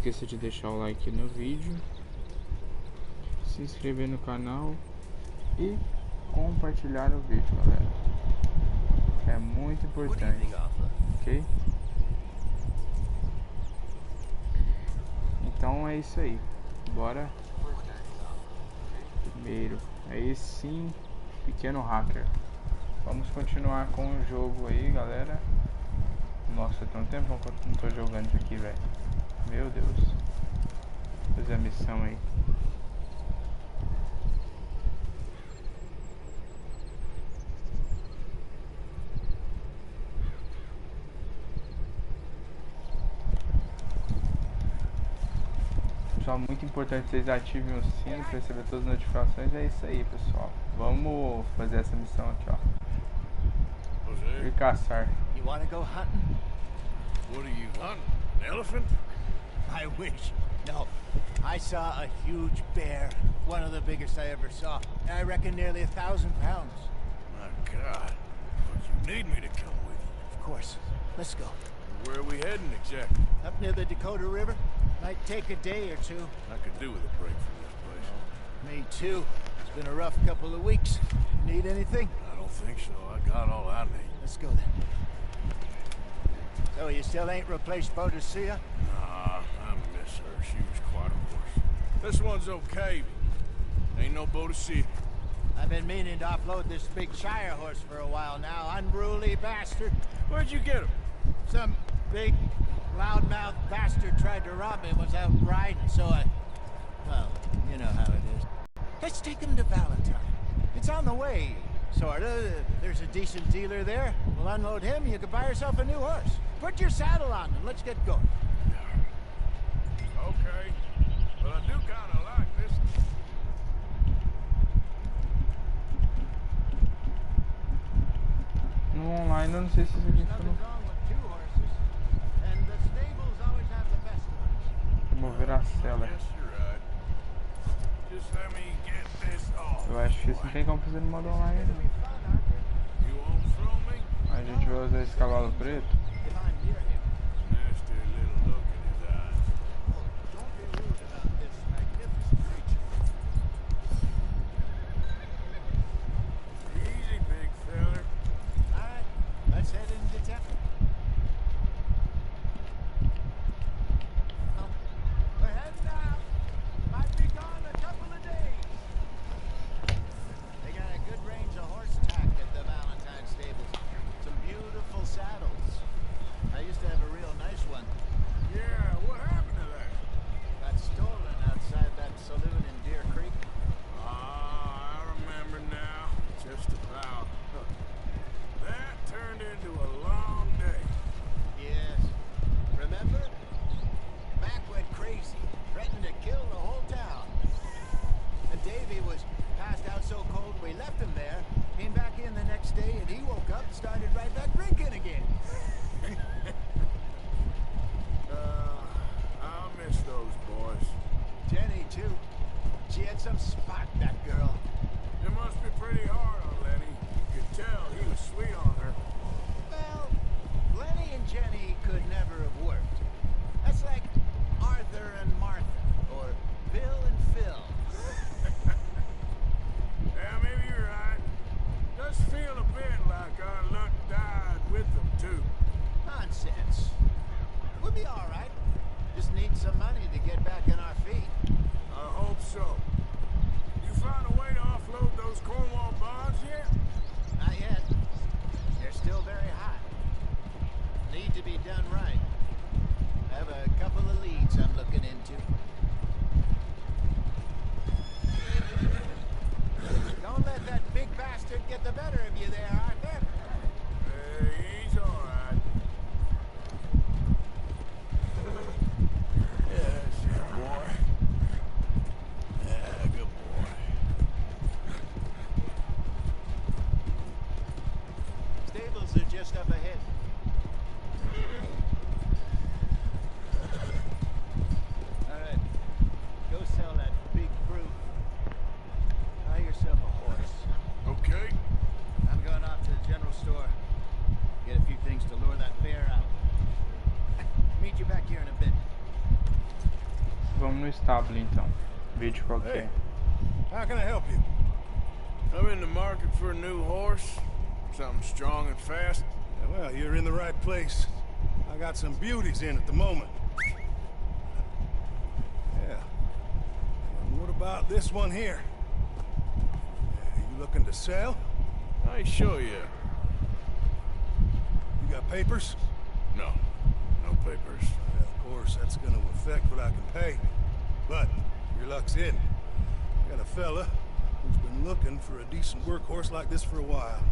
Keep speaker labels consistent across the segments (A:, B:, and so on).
A: esqueça de deixar o like no vídeo, se inscrever no canal e compartilhar o vídeo, galera. É muito importante, ok? Então é isso aí. Bora. Primeiro, aí sim, pequeno hacker. Vamos continuar com o jogo aí, galera. Nossa, tem um tempão que eu não tô jogando isso aqui, velho. Meu Deus. Vou fazer a missão aí. Pessoal, muito importante que vocês ativem o sino para receber todas as notificações. É isso aí, pessoal. Vamos fazer essa missão aqui, ó. Ir caçar.
B: You wanna go hunting?
C: What are you hunting? An elephant?
B: I wish. No. I saw a huge bear. One of the biggest I ever saw. I reckon nearly 1,000 pounds.
C: My God. But you need me to come with you.
B: Of course. Let's go.
C: Where are we heading exactly?
B: Up near the Dakota River. Might take a day or two.
C: I could do with a break from this place.
B: Me too. It's been a rough couple of weeks. Need anything?
C: I don't think so. I got all I need.
B: Let's go then. So you still ain't replaced Boadicea?
C: Nah, I miss her. She was quite a horse. This one's okay, but ain't no Boadicea.
B: I've been meaning to offload this big Shire horse for a while now. Unruly bastard.
C: Where'd you get him?
B: Some big, loudmouth bastard tried to rob me when I was out riding, so well, you know how it is. Let's take him to Valentine. It's on the way, sorta. There's a decent dealer there. We'll unload him, you can buy yourself a new horse. Put your saddle on and let's get going.
C: Okay, but I do kinda like this.
A: No online eu não sei se isso aqui
B: Nothing wrong with two horses, and the stables always have the best ones.
A: Vamos ver a cela.
C: Yes, you're right. Just let me get this off.
A: Eu acho que isso não tem como fazer no modo online, não.
C: You won't throw me?
A: A gente vai usar esse cavalo preto.
B: If I'm near him,
C: Nasty little look in his eyes.
B: don't be rude about this magnificent creature.
C: Easy, big feller.
B: All right, let's head into town. We're heading out. Might be gone a couple of days. They got a good range of horse tack at the Valentine stables. Some beautiful saddles.
A: Vamos no estábulo então. Ver de qual que é.
C: How can I help you? I'm in the market for a new horse. Something strong and fast.
D: Yeah, well, you're in the right place. I got some beauties in at the moment. Yeah. And what about this one here? You looking to sell?
C: I ain't sure yet.
D: You got papers?
C: No. No papers.
D: Well, of course, that's gonna affect what I can pay. But your luck's in. I got a fella who's been looking for a decent workhorse like this for a while.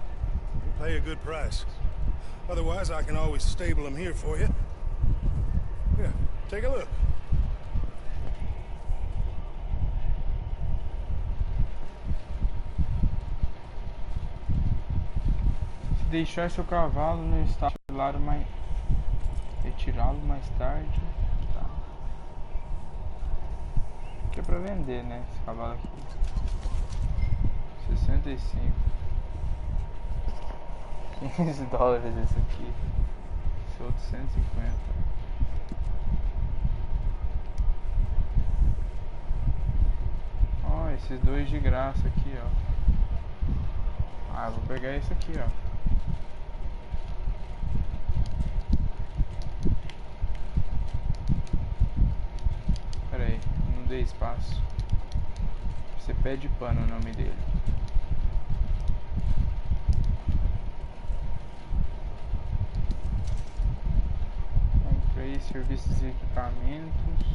D: He'll pay a good price. Otherwise, I can always stable him here for you. Here, take a look.
A: Se deixar seu cavalo no estábulo mais... retirá-lo mais tarde. Tá. Que é pra vender, né? Esse cavalo aqui. 65. 15 dólares esse aqui. Esse outro 150. Ó, esses dois de graça aqui, ó. Ah, eu vou pegar esse aqui, ó. Pera aí, não dei espaço. Você pede pano o nome dele. Comprei serviços e equipamentos.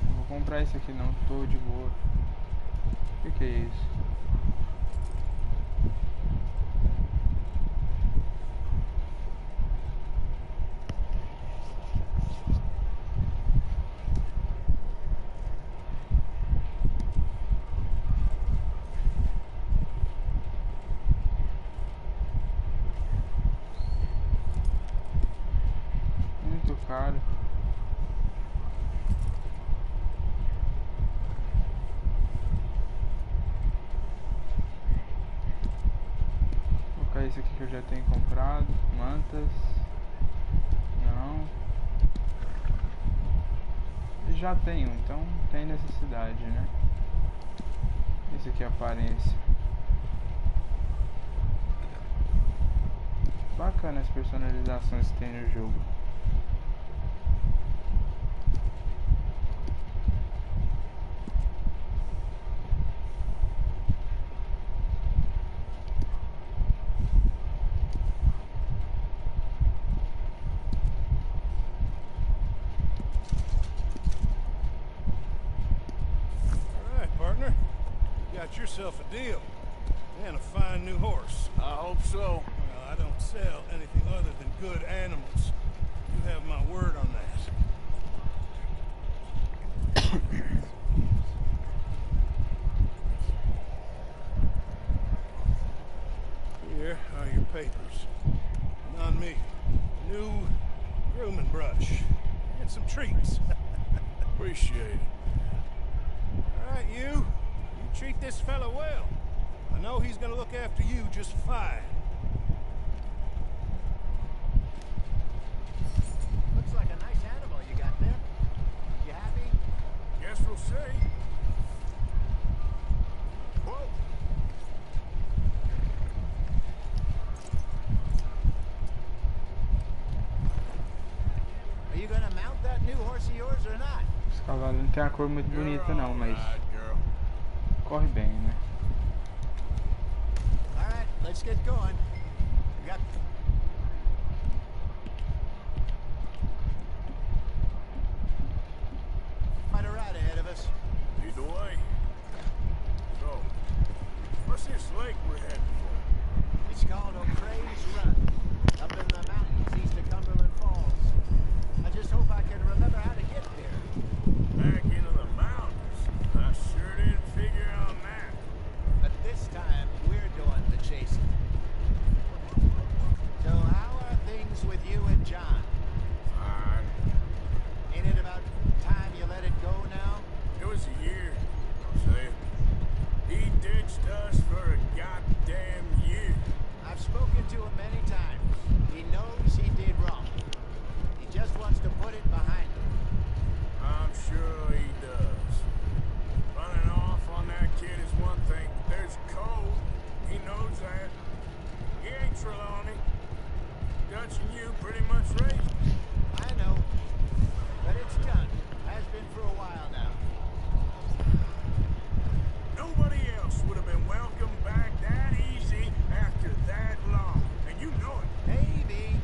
A: Não vou comprar esse aqui não, tô de boa. O que é isso? Muito caro. Vou colocar esse aqui que eu já tenho comprado. Mantas. Não. Já tenho, então tem necessidade, né? Esse aqui é a aparência. Bacana as personalizações que tem no jogo.
D: All right, partner. You got yourself a deal. And a fine new horse.
C: I hope so.
D: Well, I don't sell anything other than good animals. You have my word on that. Here are your papers. And on me, new grooming brush. And some treats.
C: Appreciate it.
D: All right, you treat this fella well. I know he's gonna look after you just fine.
B: Looks like a nice animal you got there. You happy?
C: Guess we'll see. Whoa.
B: Are you gonna mount that new horse of yours or not?
A: Esse cavalo não tem a cor muito bonita não, mas
C: Alright, girl.
A: corre bem, né?
B: All right, let's get going. We got quite a ride ahead of us.
C: Either way. So, what's this lake we're heading for?
B: It's called O'Creagh's Run, up in the mountains east of Cumberland Falls. I just hope I can remember how to get there.
C: Back into the mountains. I sure didn't figure on that.
B: But this time, we're doing the chasing.
C: Trelawney. Dutch and you pretty much raised me.
B: I know. But it's done. Has been for a while now.
C: Nobody else would have been welcomed back that easy after that long. And you know it.
B: Maybe.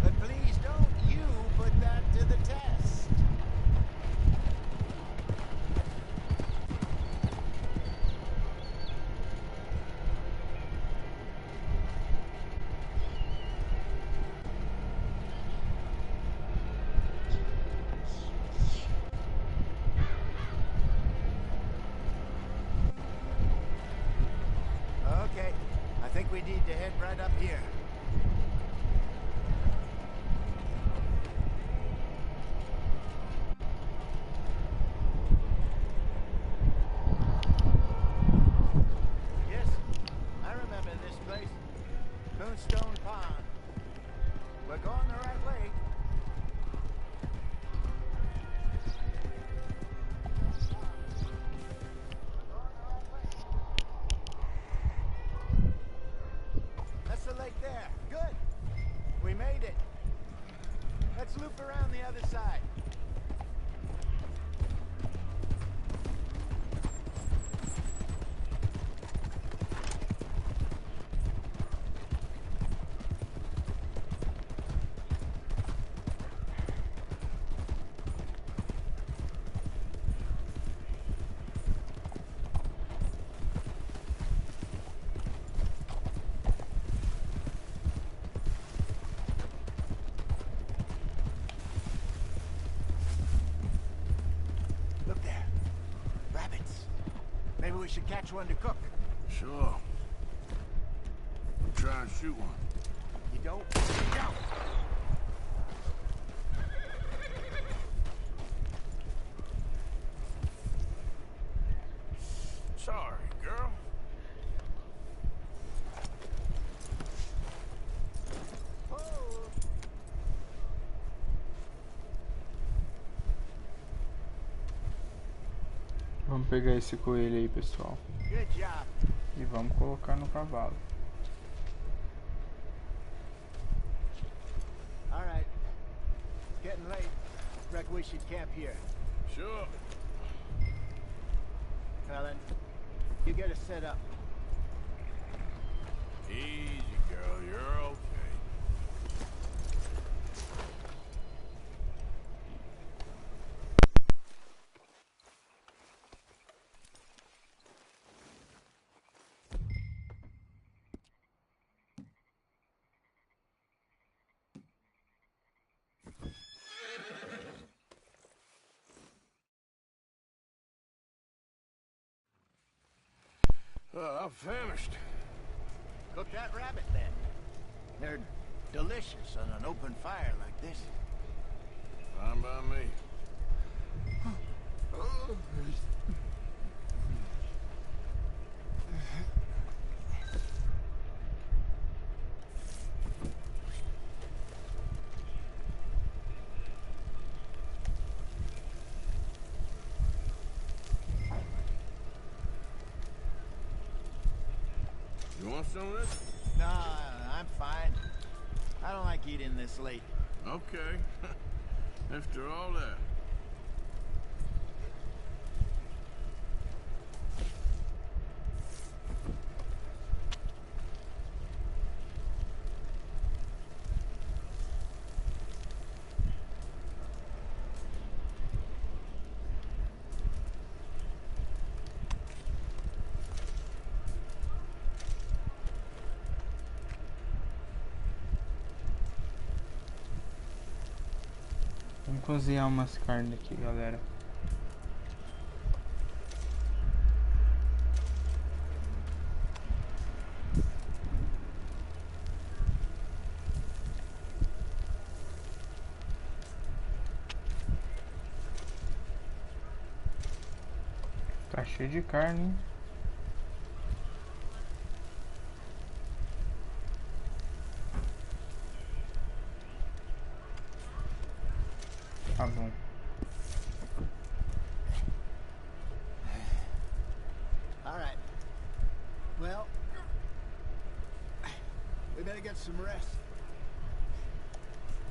B: But please don't you put that to the test. Okay, I think we need to head right up here. Yes, I remember this place. Moonstone Pond. We're going the right way. That's the lake there. Good. We made it. Let's loop around the other side. Look there. Rabbits. Maybe we should catch one to cook.
C: Sure. Try and shoot one.
B: You don't? Go!
C: Sorry, girl.
B: Oh.
A: Vamos pegar esse coelho aí, pessoal.
B: Good job.
A: E vamos colocar no cavalo.
B: All right. It's getting late. Reckon we should camp here.
C: Sure.
B: Helen, you get us set up.
C: Easy, girl. You're okay. I'm famished.
B: Cook that rabbit then. They're delicious on an open fire like this.
C: Fine by me. You want some of this?
B: No, I'm fine. I don't like eating this late.
C: Okay. After all that.
A: Vamos cozinhar umas carnes aqui, galera. Tá cheio de carne, hein? Tá bom.
B: All right. Well, better get some rest.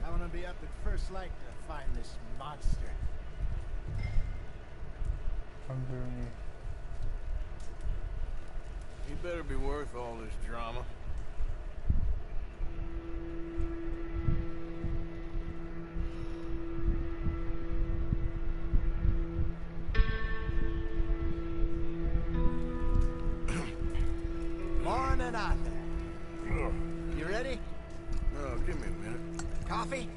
B: I want to be up at first light to find this monster.
A: Underneath.
C: He better be worth all this drama.
B: Morning, Arthur. You ready?
C: Oh, give me a minute.
B: Coffee?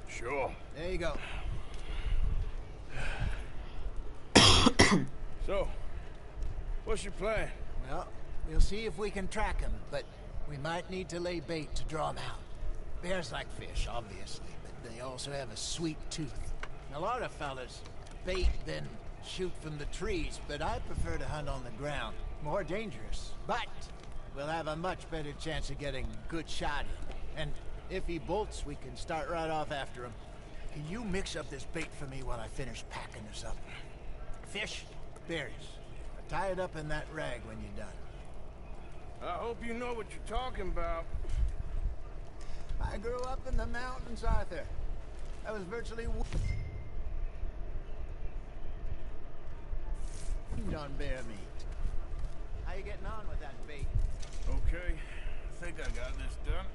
C: Sure.
B: There you go.
C: So, what's your plan?
B: Well, we'll see if we can track him, but we might need to lay bait to draw him out. Bears like fish, obviously, but they also have a sweet tooth. A lot of fellas bait, then shoot from the trees, but I prefer to hunt on the ground. More dangerous, but we'll have a much better chance of getting a good shot in. And if he bolts, we can start right off after him. Can you mix up this bait for me while I finish packing this up? Fish, berries. Tie it up in that rag when you're done.
C: I hope you know what you're talking about.
B: I grew up in the mountains, Arthur. I was virtually on bear meat. How you getting on with that bait?
C: Okay, I think I got this done.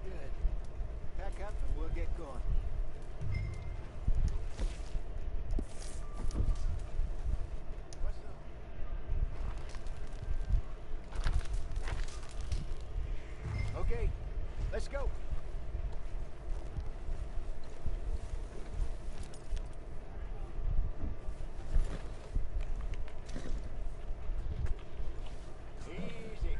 B: Good. Pack up and we'll get going. What's up? Okay, let's go. Easy.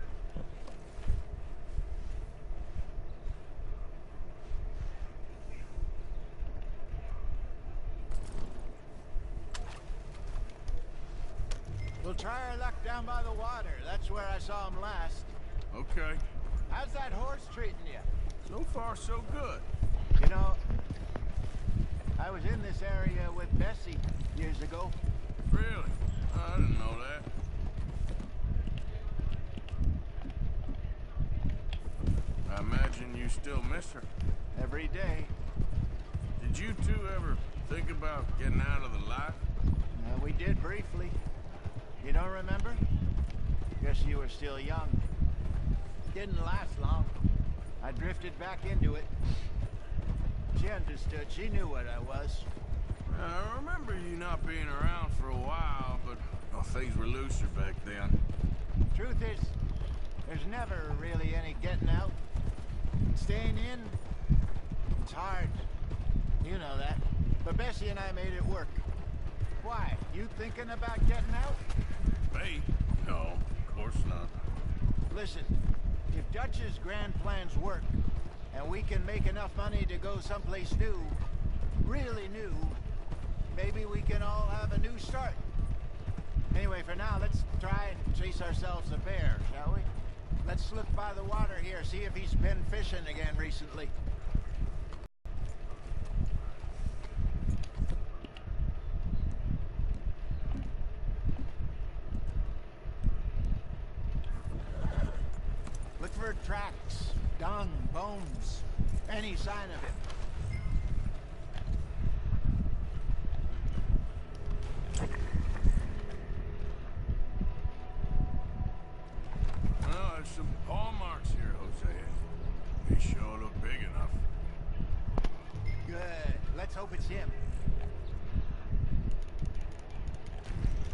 B: We'll try our luck down by the water. That's where I saw him last.
C: Okay.
B: How's that horse treating you?
C: So far, so good.
B: You know, I was in this area with Bessie years ago.
C: Really? I didn't know that. I imagine you still miss her.
B: Every day.
C: Did you two ever think about getting out of the life?
B: We did briefly. You don't remember? Guess you were still young. Didn't last long. I drifted back into it. She understood. She knew what I was.
C: I remember you not being around for a while, but things were looser back then.
B: Truth is, there's never really any getting out. Staying in, it's hard. You know that. But Bessie and I made it work. Why? You thinking about getting out?
C: Me? No, of course not.
B: Listen, if Dutch's grand plans work, and we can make enough money to go someplace new, really new, maybe we can all have a new start. Anyway, for now, let's try and chase ourselves a bear, shall we? Let's look by the water here, see if he's been fishing again recently. Look for tracks, dung, bones, any sign of him.
C: Well, there's some paw marks here, Jose. They sure look big enough.
B: Good. Let's hope it's him.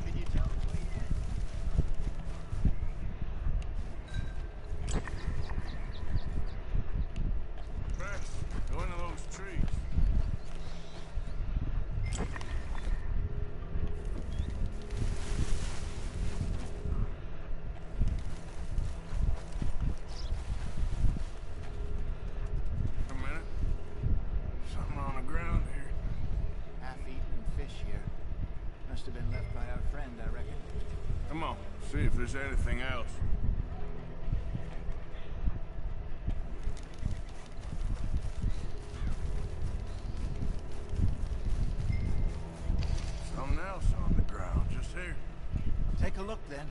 B: Can you tell us what he did?
C: Rex, go into those trees. A minute. Something on the ground here.
B: Half-eaten fish here. Must have been left by our friend, I reckon.
C: Come on, see if there's anything else. Something else on the ground, just here.
B: Take a look then.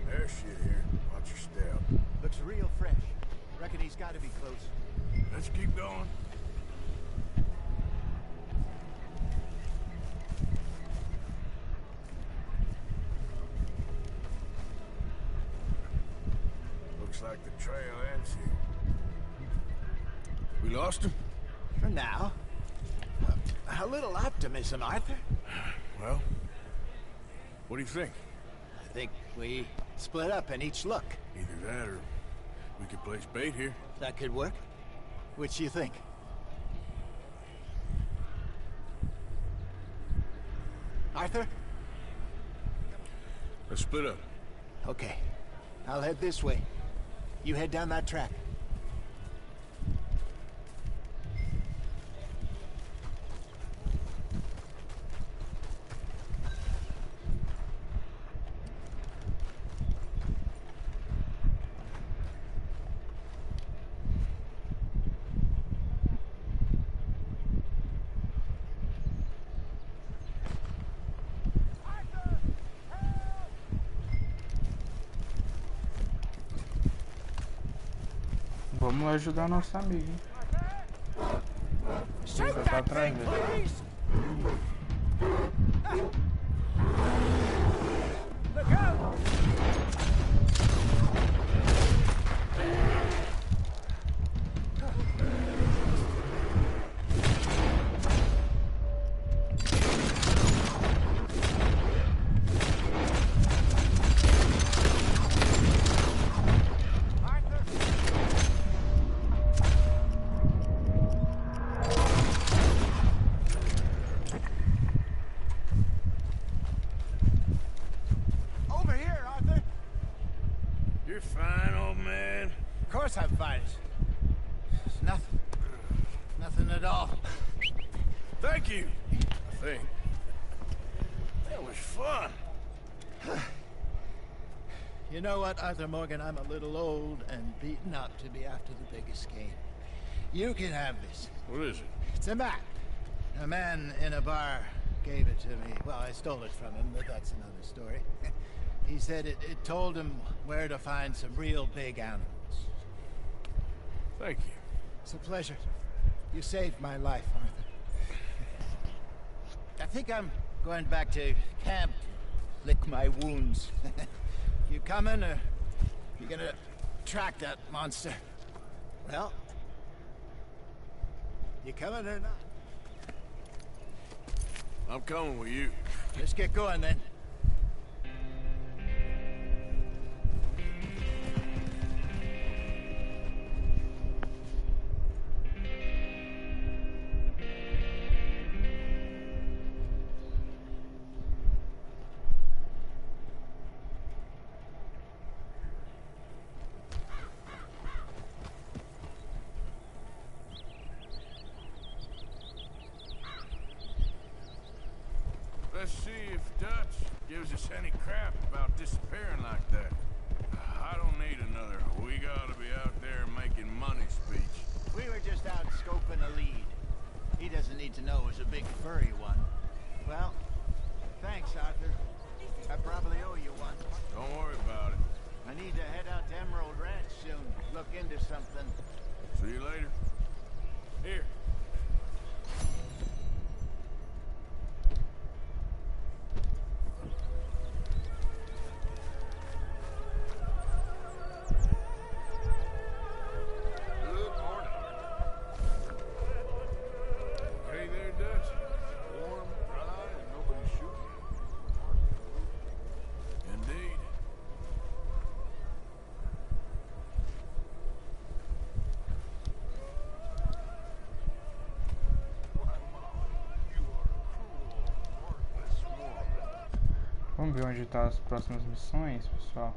C: There's shit here. Watch your step.
B: Looks real fresh. Reckon he's got to be close.
C: Let's keep going. Looks like the trail ends here. We lost him?
B: For now. A little optimism, Arthur.
C: Well, what do you think?
B: I think we split up and each look.
C: Either that or we could place bait here.
B: That could work. Which do you think? Arthur?
C: Let's split up.
B: Okay. I'll head this way. You head down that track.
A: Vamos ajudar nosso amigo, hein?
B: Shoot
A: Tá
B: that
A: atrás
B: thing,
A: dele.
B: please! Look out! Over here, Arthur!
C: You're fine, old man.
B: Of course I'm fine. It's nothing. Nothing at all.
C: Thank you. I think. That was fun.
B: You know what, Arthur Morgan? I'm a little old and beaten up to be after the biggest game. You can have this.
C: What is it?
B: It's a map. A man in a bar gave it to me. Well, I stole it from him, but that's another story. He said it told him where to find some real big animals.
C: Thank you.
B: It's a pleasure. You saved my life, Arthur. I think I'm going back to camp to lick my wounds. You coming, or you gonna track that monster? Well, you coming or not?
C: I'm coming with you.
B: Let's get going then.
C: Let's see if Dutch gives us any crap about disappearing like that. I don't need another "we gotta be out there making money" speech.
B: We were just out scoping a lead. He doesn't need to know it was a big furry one. Well, thanks, Arthur. I probably owe you one.
C: Don't worry about it.
B: I need to head out to Emerald Ranch soon. Look into something.
C: See you later. Here. Good morning. Hey there, Dutch. Warm, dry, and nobody's shooting. Indeed.
A: Vamos ver onde tá as próximas missões, pessoal.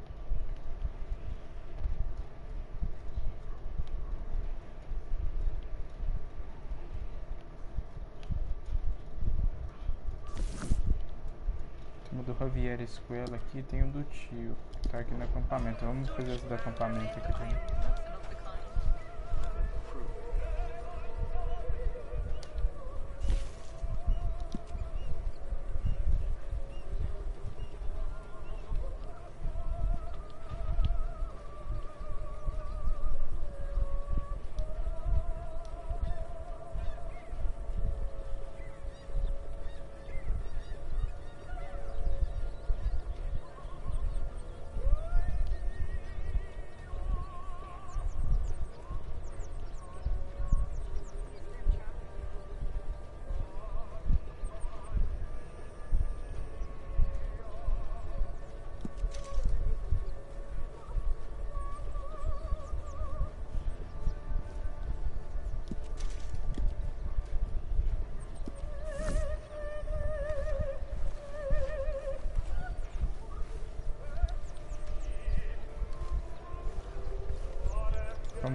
A: Tem o do Javier Escuela aqui, tem o do tio. Tá aqui no acampamento. Vamos fazer esse do acampamento aqui também.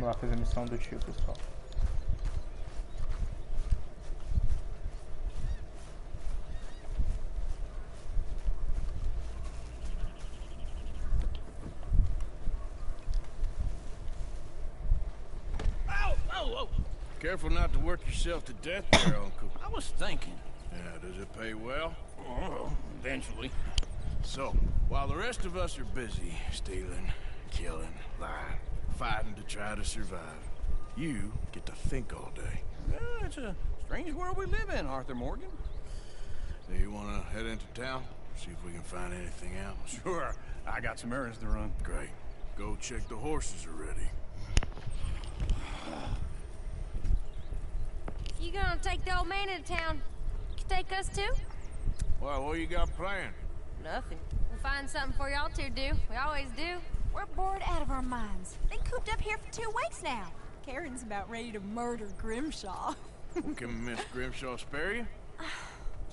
A: Vamos lá fazer a missão do tio, pessoal.
C: Careful not to work yourself to death there, Uncle.
E: I was thinking.
C: Yeah, does it pay well?
E: Oh, eventually.
C: So, while the rest of us are busy stealing, killing, lying, fighting to try to survive, you get to think all day.
E: It's a strange world we live in, Arthur Morgan.
C: Do you want to head into town? See if we can find anything out?
E: Sure, I got some errands to run.
C: Great. Go check the horses are ready.
F: You gonna take the old man into town? You take us too?
C: Well, what you got planned?
F: Nothing. We'll find something for y'all to do. We always do.
G: We're bored out of our minds. Been cooped up here for 2 weeks now. Karen's about ready to murder Grimshaw.
C: Well, can Miss Grimshaw spare you?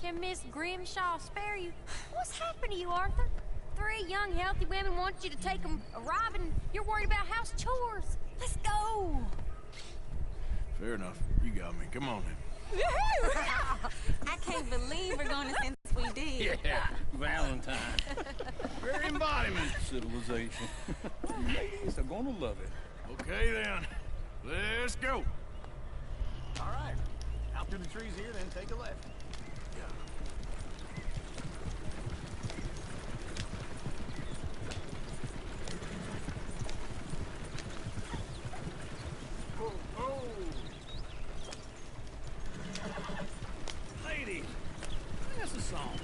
F: Can Miss Grimshaw spare you? What's happened to you, Arthur? 3 young, healthy women want you to take them a robbing. You're worried about house chores. Let's go.
C: Fair enough. You got me. Come on then.
G: I can't believe we're going to since we did.
E: Yeah, Valentine. Very embodiment of civilization. Ladies are gonna love it.
C: Okay then. Let's go.
E: All right. Out through the trees here, then take a left. Ladies, sing us a song.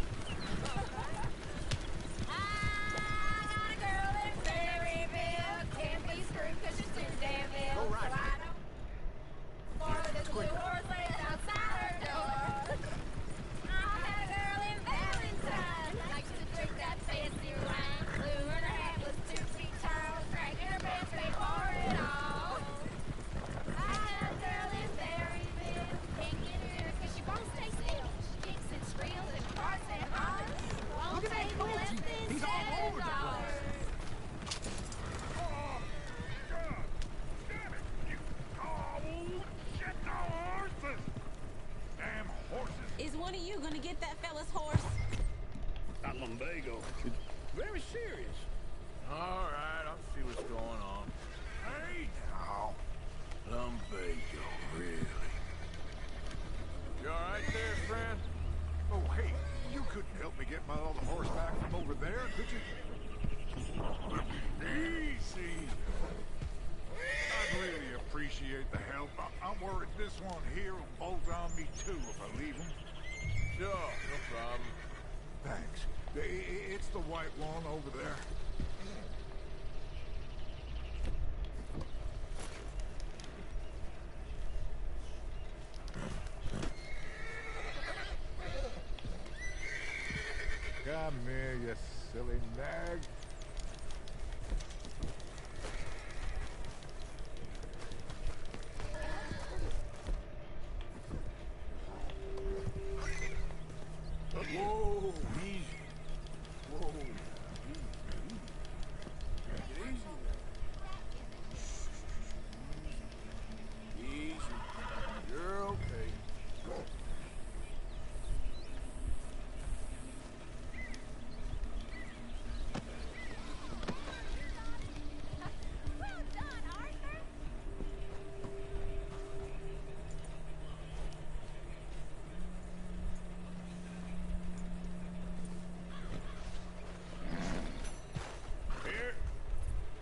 G: Is one of you gonna get that fella's horse?
E: That lumbago. It's very serious.
C: All right, I'll see what's going on. Hey now. Lumbago, really? You all right there, friend?
H: Oh, hey, you couldn't help me get my other horse back from over there, could you?
C: Easy.
H: I'd really appreciate the help. I'm worried this one here will bolt on me too if I leave him.
C: Sure, no problem.
H: Thanks. It's the white one over there. Come here, you silly nag.
C: Whoa, easy. Whoa. Easy. You're okay.
F: Well done, Arthur.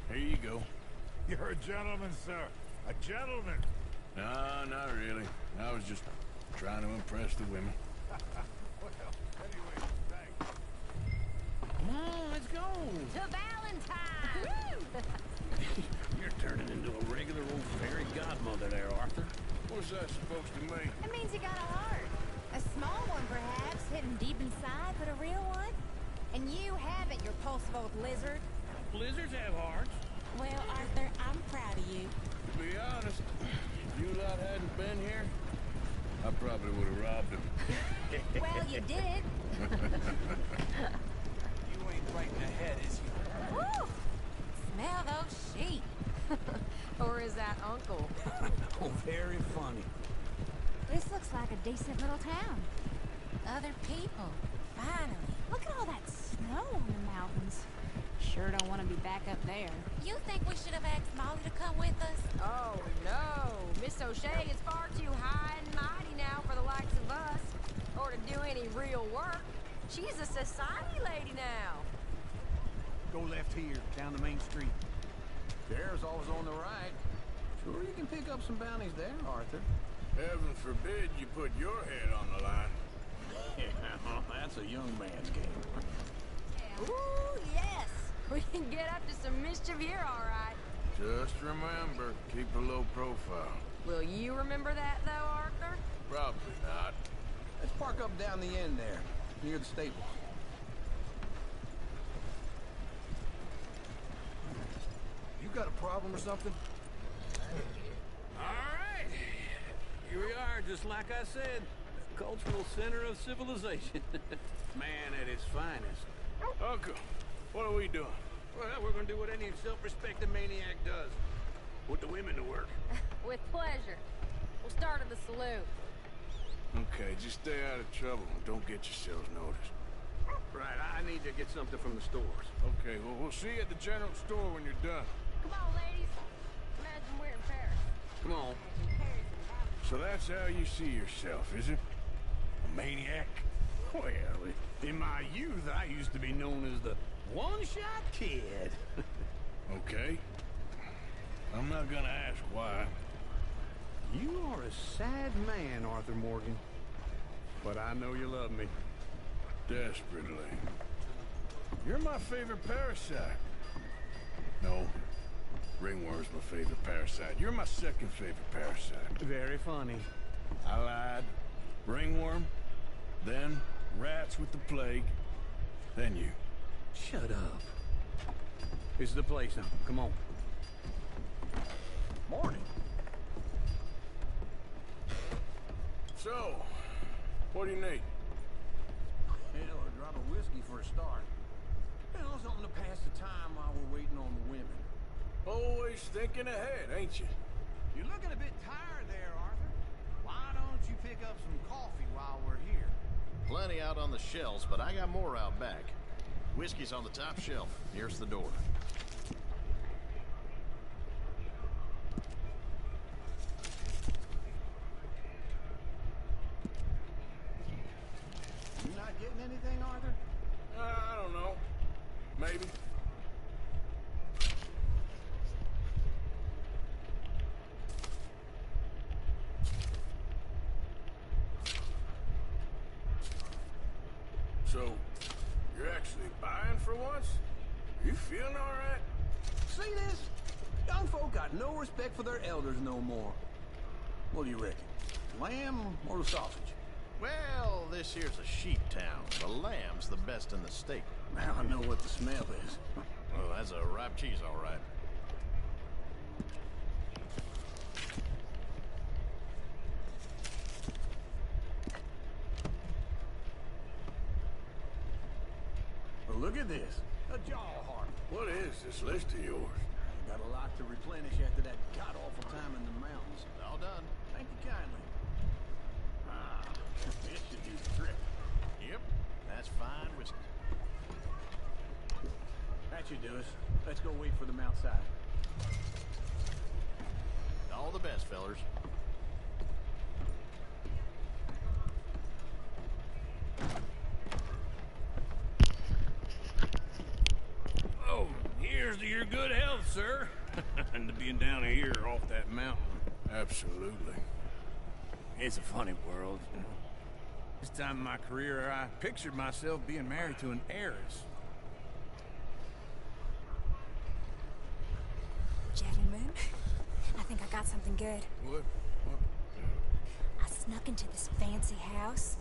C: Here you go.
H: You're a gentleman, sir. A gentleman.
C: No, not really. I was just trying to impress the women.
H: Well, anyway, thanks.
E: Come on, let's go.
F: To Valentine.
E: You're turning into a regular old fairy godmother there, Arthur.
C: What's that supposed to mean?
G: It means you got a heart. A small one, perhaps, hidden deep inside, but a real one. And you haven't, you repulsive old lizard.
E: Blizzards have hearts.
G: Well, Arthur, I'm proud of you.
C: To be honest, if you lot hadn't been here, I probably would have robbed him.
G: Well, you did.
B: You ain't right in the head, is you?
G: Woo! Smell those sheep.
F: Or is that uncle?
E: Oh, very funny.
G: This looks like a decent little town. Other people. Finally. Look at all that snow on the mountains. Sure don't want to be back up there.
F: You think we should have asked Molly to come with us? Oh, no. Miss O'Shea is far too high and mighty now for the likes of us. Or to do any real work. She's a society lady now.
B: Go left here, down the main street.
E: There's always on the right. Sure, you can pick up some bounties there, Arthur.
C: Heaven forbid you put your head on the line.
E: Yeah, well, that's a young man's game.
F: Ooh, yes. We can get up to some mischief here, all right.
C: Just remember, keep a low profile.
F: Will you remember that, though, Arthur?
C: Probably not.
E: Let's park up down the end there, near the stables.
B: You got a problem or something?
E: All right. Here we are, just like I said. The cultural center of civilization. Man at his finest.
C: Uncle, what are we doing?
E: Well, we're gonna do what any self-respecting maniac does. Put the women to work.
F: With pleasure. We'll start at the saloon.
C: Okay, just stay out of trouble and don't get yourselves noticed.
E: Right, I need to get something from the stores.
C: Okay, well, we'll see you at the general store when you're done.
F: Come on, ladies. Imagine we're in Paris.
E: Come on.
C: So that's how you see yourself, is it? A maniac?
E: Well, in my youth, I used to be known as the one-shot kid.
C: Okay. I'm not gonna ask why.
E: You are a sad man, Arthur Morgan. But I know you love me.
C: Desperately. You're my favorite parasite. No. Ringworm's my favorite parasite. You're my second favorite parasite.
E: Very funny.
C: I lied. Ringworm, then rats with the plague, then you.
E: Shut up. This is the place now. Come on. Morning.
C: So, what do you need?
E: Hell, a drop of whiskey for a start. Hell, something to pass the time while we're waiting on the women.
C: Always thinking ahead, ain't you?
B: You're looking a bit tired there, Arthur. Why don't you pick up some coffee while we're here?
I: Plenty out on the shelves, but I got more out back. Whiskey's on the top shelf, nearest the door.
B: You not getting anything, Arthur?
C: I don't know. Maybe. So, you're actually buying for once? You feeling all right?
E: See this? Young folk got no respect for their elders no more. What do you reckon? Lamb or sausage?
I: Well, this here's a sheep town. The lamb's the best in the state.
E: Now I know what the smell is.
I: Well, that's a ripe cheese, all right.
E: Well, look at this. A jaw heart.
C: What is this list of yours?
E: Got a lot to replenish after that god-awful time in the mountains.
I: All done.
E: Thank you kindly. Ah, this should do the trick.
I: Yep, that's fine whiskey.
E: That should do us. Let's go wait for them outside.
I: All the best, fellers.
E: Oh, here's to your good health, sir. And to being down here off that mountain.
C: Absolutely.
B: It's a funny world, you know. This time in my career, I pictured myself being married to an heiress.
G: Gentlemen, I think I got something good.
C: What?
G: I snuck into this fancy house,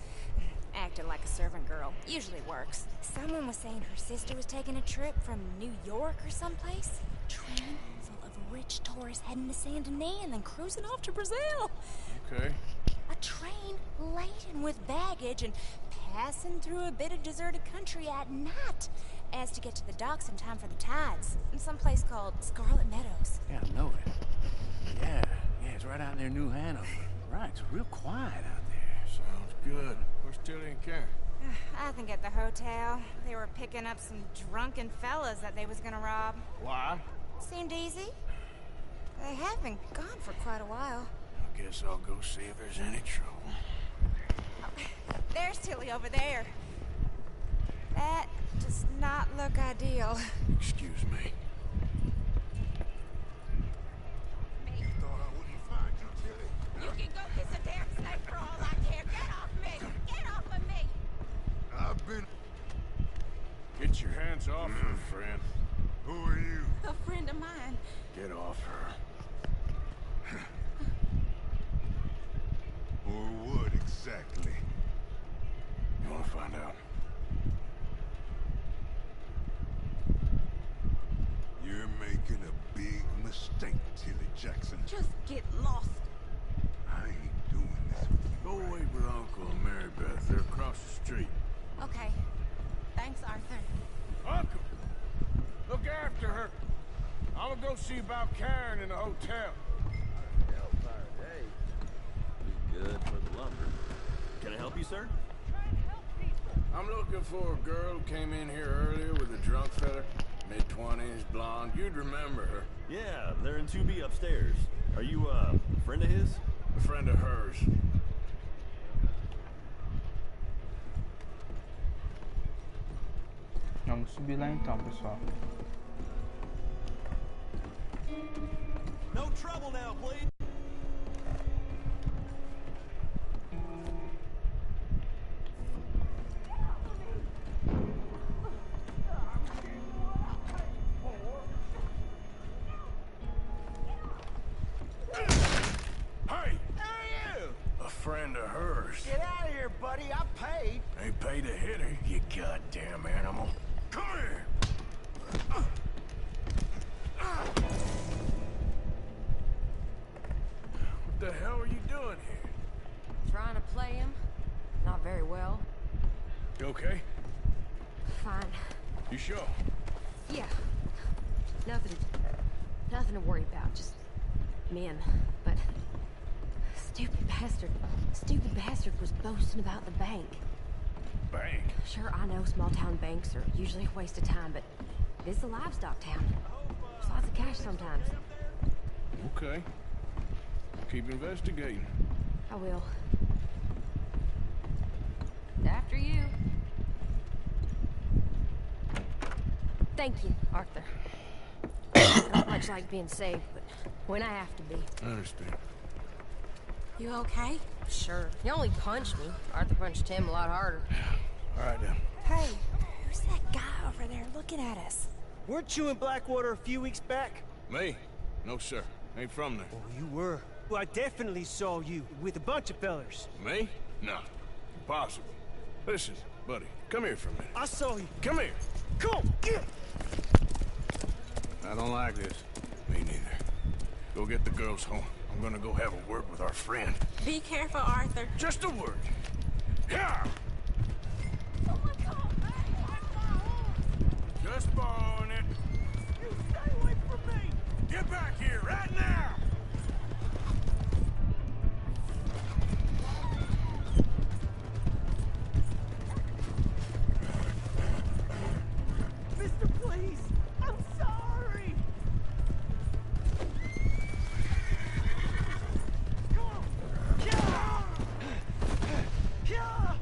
G: acting like a servant girl. Usually works. Someone was saying her sister was taking a trip from New York or someplace. Train full of rich tourists heading to Saint Denis and then cruising off to Brazil.
C: Okay.
G: A train laden with baggage and passing through a bit of deserted country at night, as to get to the docks in time for the tides, in some place called Scarlet Meadows.
B: Yeah, I know it.
E: Yeah, it's right out near New Hanover. Right, it's real quiet out there.
C: Sounds good. Where's Tilly and Karen?
G: I think at the hotel. They were picking up some drunken fellas that they was gonna rob.
C: Why?
G: Seemed easy. They have been gone for quite a while.
C: I guess I'll go see if there's any trouble.
G: Oh, there's Tilly over there. That does not look ideal.
C: Excuse me.
H: Thought I wouldn't find you, Tilly.
F: You can go kiss a damn snake for all I care. Get off me! Get off of me!
H: I've been...
C: Get your hands off her, friend.
H: Who are you?
F: A friend of mine.
C: Get off her.
H: Or what exactly?
C: You want to find out?
H: You're making a big mistake, Tilly Jackson.
F: Just get lost.
H: I ain't doing this with you.
C: Go wait with Uncle and Mary Beth. They're across the street.
F: Okay. Thanks, Arthur.
C: Uncle! Look after her. I'm gonna go see about Karen in the hotel.
J: Hellfire day. Be good for the lumber. Can I help you, sir?
C: I'm looking for a girl who came in here earlier with a drunk fella. Mid-20s, blonde. You'd remember her.
J: Yeah, they're in 2B upstairs. Are you, a friend of his?
C: A friend of hers.
A: Vamos subir lá então, pessoal.
J: No trouble now, please.
C: Hey! A friend of hers.
B: Get out of here, buddy. I paid.
C: Ain't paid to hit her, you goddamn animal. Come here! What the hell are you doing here?
F: Trying to play him. Not very well.
C: You okay?
F: Fine.
C: You sure?
F: Yeah. Nothing to worry about. Just men. But stupid bastard was boasting about the bank.
C: Bank?
F: Sure, I know small town banks are usually a waste of time, but this is a livestock town. There's lots of cash sometimes.
C: Okay. Keep investigating.
F: I will. After you. Thank you, Arthur. Not much like being saved, but when I have to be.
C: I understand.
F: You okay? Sure. He only punched me. Arthur punched him a lot harder.
C: All right, then.
G: Hey, who's that guy over there looking at us?
K: Weren't you in Blackwater a few weeks back?
C: Me? No, sir. Ain't from there.
K: Oh, you were. Well, I definitely saw you with a bunch of fellers.
C: Me? No. Impossible. Listen, buddy, come here for a minute.
K: I saw you.
C: Come here.
K: Come on, get!
C: I don't like this. Me neither. Go get the girls home. I'm gonna go have a word with our friend.
F: Be careful, Arthur.
C: Just a word. Yeah!
F: Oh my God!
C: Just borrowing it.
K: You stay away from me!
C: Get back here right now!
K: Mister, please! I'm sorry! Come on! Yeah! Yeah!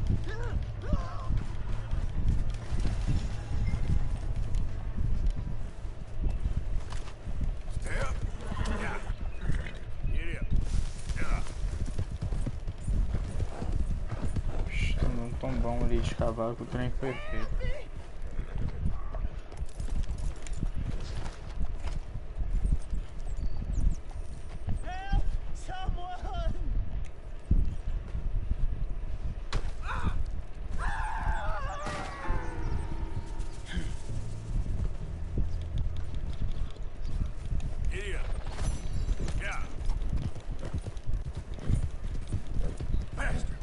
C: Stay up. Yeah. Get up. Yeah.
A: Tomei tombão ali de cavalo que o trem foi feito.
K: Help! Someone!
C: Get up. Yeah. Faster.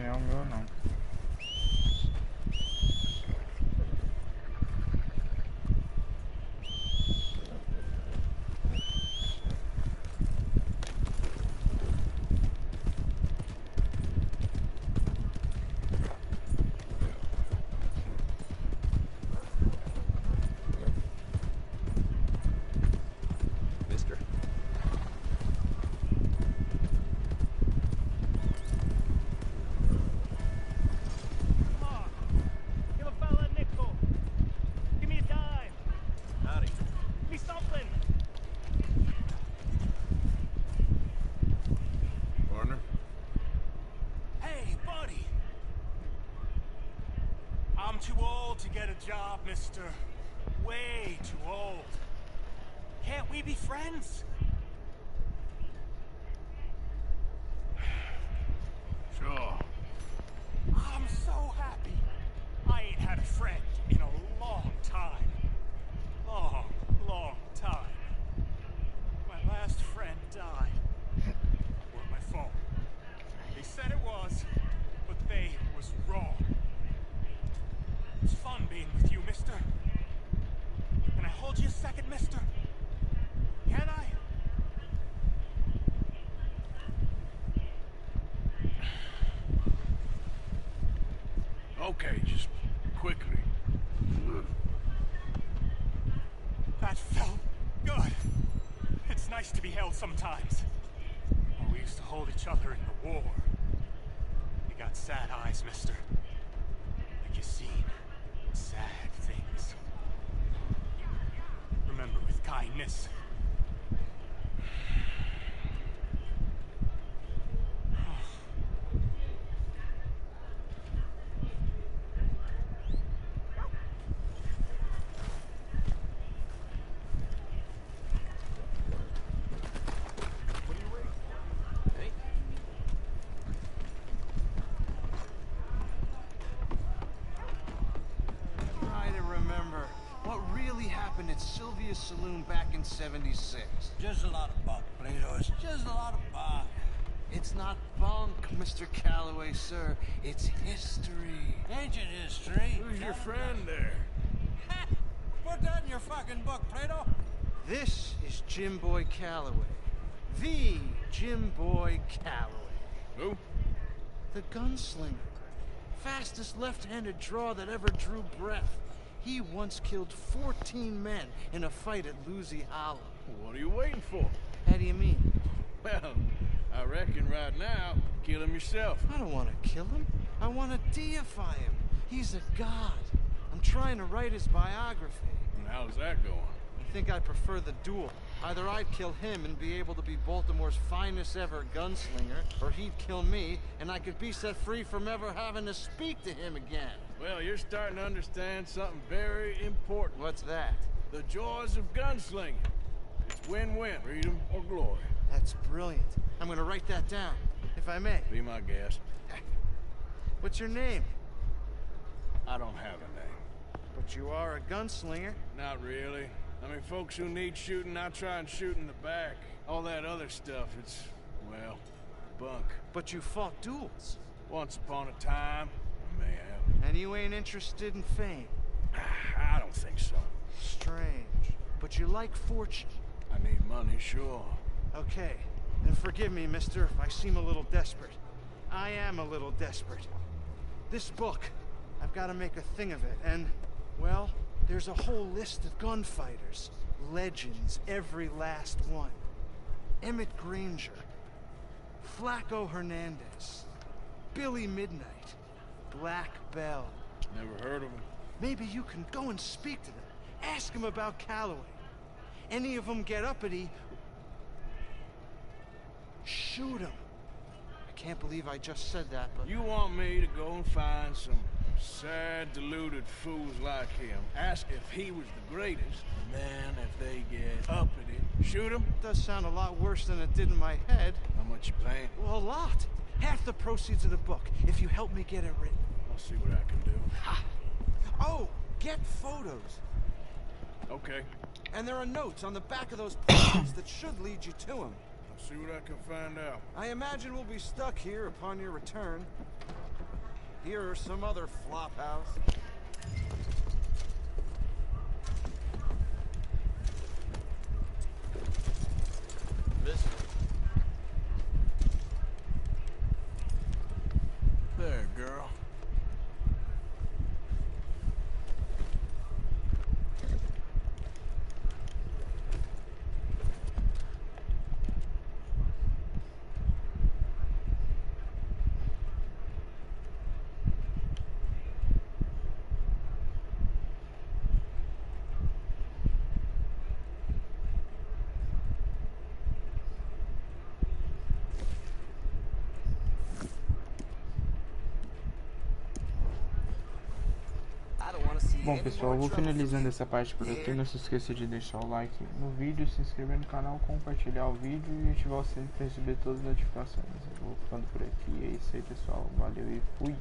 A: é o meu, não.
L: I'm too old to get a job, mister. Way too old. Can't we be friends?
C: Sure.
L: I'm so happy. I ain't had a friend in a long time. Long time. My last friend died. Or my phone. They said it was, but they was wrong. It's fun being with you, mister. Can I hold you a second, mister? Can I?
C: Okay, just quickly.
L: That felt good. It's nice to be held sometimes. Oh, we used to hold each other in the war. You got sad eyes, mister. Like you seen sad things. Remember with kindness.
M: Saloon back in '76.
B: Just a lot of bunk, Plato. It's just a lot of bunk.
M: It's not bunk, Mr. Calloway, sir. It's history.
B: Ancient history.
C: Who's your friend there?
B: Put that in your fucking book, Plato.
M: This is Jim Boy Calloway. The Jim Boy Calloway.
C: Who?
M: The gunslinger. Fastest left-handed draw that ever drew breath. He once killed 14 men in a fight at Lucy Hollow.
C: What are you waiting for?
M: How do you mean?
C: Well, I reckon right now, kill him yourself.
M: I don't want to kill him. I want to deify him. He's a god. I'm trying to write his biography.
C: And how's that going?
M: I think I prefer the duel. Either I'd kill him and be able to be Baltimore's finest ever gunslinger, or he'd kill me and I could be set free from ever having to speak to him again.
C: Well, you're starting to understand something very important.
M: What's that?
C: The joys of gunslinging. It's win-win, freedom or glory.
M: That's brilliant. I'm gonna write that down, if I may.
C: Be my guest.
M: What's your name?
C: I don't have a name.
M: But you are a gunslinger.
C: Not really. I mean, folks who need shooting, I try and shoot in the back. All that other stuff, it's, well, bunk.
M: But you fought duels.
C: Once upon a time, I may have.
M: And you ain't interested in fame?
C: I don't think so.
M: Strange. But you like fortune.
C: I need money, sure.
M: Okay. Then forgive me, mister, if I seem a little desperate. I am a little desperate. This book, I've got to make a thing of it, and, well, there's a whole list of gunfighters. Legends, every last one. Emmett Granger. Flaco Hernandez. Billy Midnight. Black Bell.
C: Never heard of him.
M: Maybe you can go and speak to them. Ask them about Calloway. Any of them get uppity, shoot them. I can't believe I just said that, but...
C: You want me to go and find some sad, deluded fools like him, ask if he was the greatest, and then if they get uppity, shoot him?
M: It does sound a lot worse than it did in my head.
C: How much you paying?
M: Well, a lot. Half the proceeds of the book, if you help me get it written.
C: I'll see what I can do.
M: Ha! Oh, get photos.
C: Okay.
M: And there are notes on the back of those pages that should lead you to him.
C: I'll see what I can find out.
M: I imagine we'll be stuck here upon your return. Here or some other flop house.
C: There, girl.
A: Bom pessoal, eu vou finalizando essa parte por aqui. Não se esqueça de deixar o like no vídeo, se inscrever no canal, compartilhar o vídeo e ativar o sininho para receber todas as notificações. Eu vou ficando por aqui, é isso aí pessoal, valeu e fui!